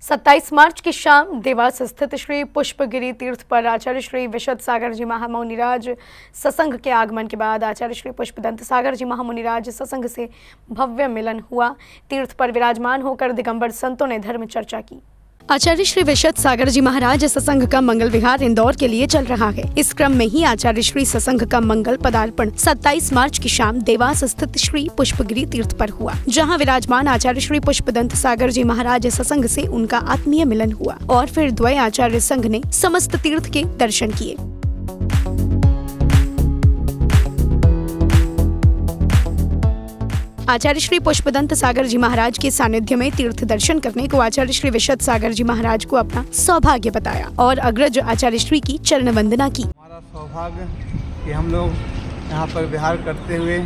27 मार्च की शाम देवास स्थित श्री पुष्पगिरी तीर्थ पर आचार्य श्री विशुद्ध सागर जी महामुनिराज सत्संग के आगमन के बाद आचार्य श्री पुष्पदंत सागर जी महामुनिराज सत्संग से भव्य मिलन हुआ। तीर्थ पर विराजमान होकर दिगंबर संतों ने धर्म चर्चा की। आचार्य श्री विशुद्ध सागर जी महाराज सत्संग का मंगल विहार इंदौर के लिए चल रहा है। इस क्रम में ही आचार्य श्री सत्संग का मंगल पदार्पण 27 मार्च की शाम देवास स्थित श्री पुष्पगिरी तीर्थ पर हुआ, जहां विराजमान आचार्य श्री पुष्पदंत सागर जी महाराज सत्संग से उनका आत्मीय मिलन हुआ और फिर द्वय आचार्य संघ ने समस्त तीर्थ के दर्शन किए। आचार्य श्री पुष्पदंत सागर जी महाराज के सानिध्य में तीर्थ दर्शन करने को आचार्य श्री विशुद्ध सागर जी महाराज को अपना सौभाग्य बताया और अग्रज आचार्य श्री की चरण वंदना की। हमारा सौभाग्य कि हम लोग यहाँ पर विहार करते हुए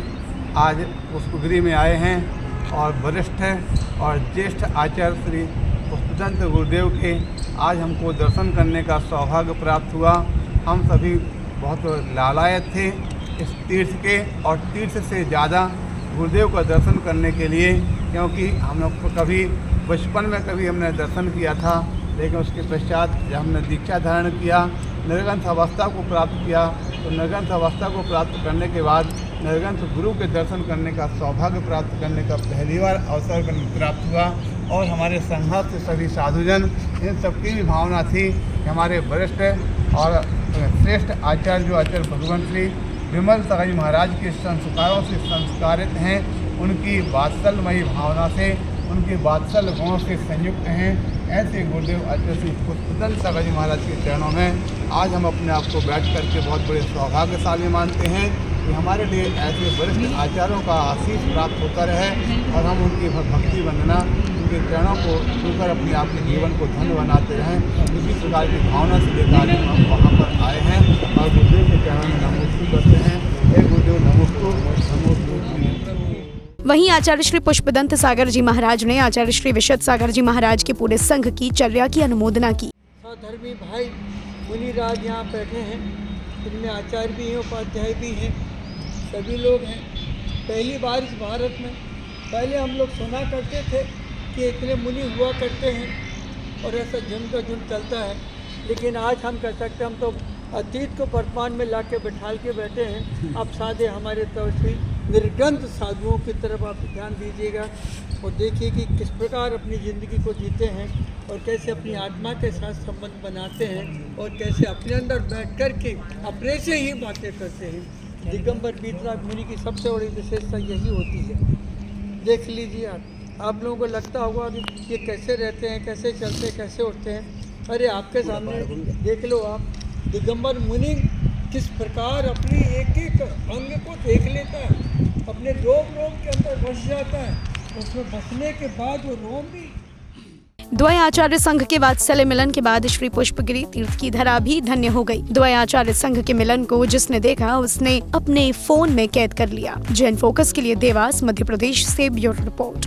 आज पुष्पगिरी में आए हैं और वरिष्ठ और ज्येष्ठ आचार्य श्री पुष्पदंत गुरुदेव के आज हमको दर्शन करने का सौभाग्य प्राप्त हुआ। हम सभी बहुत लालायत थे इस तीर्थ के और तीर्थ से ज़्यादा गुरुदेव का दर्शन करने के लिए, क्योंकि हम लोग को कभी बचपन में कभी हमने दर्शन किया था, लेकिन उसके पश्चात जब हमने दीक्षा धारण किया, निर्गंथ अवस्था को प्राप्त किया, तो निर्गंथ अवस्था को प्राप्त करने के बाद निर्गंथ गुरु के दर्शन करने का सौभाग्य प्राप्त करने का पहली बार अवसर प्राप्त हुआ। और हमारे संघर्ष से सभी साधुजन, इन सबकी भी भावना थी कि हमारे वरिष्ठ और श्रेष्ठ आचार्य जो आचार्य भगवान श्री विमल सागर जी महाराज के संस्कारों से संस्कारित हैं, उनकी वात्सल्यमयी भावना से, उनके वात्सल्य गुणों से संयुक्त हैं। ऐसे गुरुदेव आचार्य श्री पुष्पदंत सागर जी महाराज के चरणों में आज हम अपने आप को बैठ करके बहुत बड़े सौभाग्यशाली मानते हैं कि हमारे लिए ऐसे वरिष्ठ आचार्यों का आशीष प्राप्त होता रहे और हम उनकी भक्ति वंदना, उनके चरणों को छूकर अपने आप के जीवन को धन्य बनाते रहें। इसी प्रकार की भावना से लेकर हम वहाँ पर आए हैं और गुरुदेव के चरणों में नमोस्तु करते हैं। हे गुरुदेव नमोस्तु नमोस्तु। वहीं आचार्य श्री पुष्पदंत सागर जी महाराज ने आचार्य श्री विशुद्ध सागर जी महाराज के पूरे संघ की चर्या की अनुमोदना की। धर्मी भाई मुनिराज यहाँ बैठे हैं, इनमें आचार्य भी हैं, उपाध्याय भी हैं, सभी लोग हैं। पहली बार इस भारत में, पहले हम लोग सुना करते थे कि इतने मुनि हुआ करते हैं और ऐसा झुंड का झुंड चलता है, लेकिन आज हम कह सकते हैं हम तो अतीत को वर्तमान में ला के बैठा के बैठे हैं। अब सादे हमारे तपस्वी निर्गंथ साधुओं की तरफ आप ध्यान दीजिएगा और देखिए कि किस प्रकार अपनी ज़िंदगी को जीते हैं और कैसे अपनी आत्मा के साथ संबंध बनाते हैं और कैसे अपने अंदर बैठ कर के अपने से ही बातें करते हैं। दिगंबर वीतराग मुनि की सबसे बड़ी विशेषता यही होती है। देख लीजिए आप लोगों को लगता होगा अभी ये कैसे रहते हैं, कैसे चलते हैं, कैसे उठते हैं। अरे आपके सामने देख लो आप, दिगंबर मुनि किस प्रकार अपनी एक एक अंग को देख लेता है, अपने रोम रोम के अंदर बस जाता है, उसमें बसने के बाद वो रोम भी। द्वय आचार्य संघ के वात्सल्य मिलन के बाद श्री पुष्पगिरी तीर्थ की धरा भी धन्य हो गई। द्वय आचार्य संघ के मिलन को जिसने देखा उसने अपने फोन में कैद कर लिया। जैन फोकस के लिए देवास मध्य प्रदेश से ब्यूरो रिपोर्ट।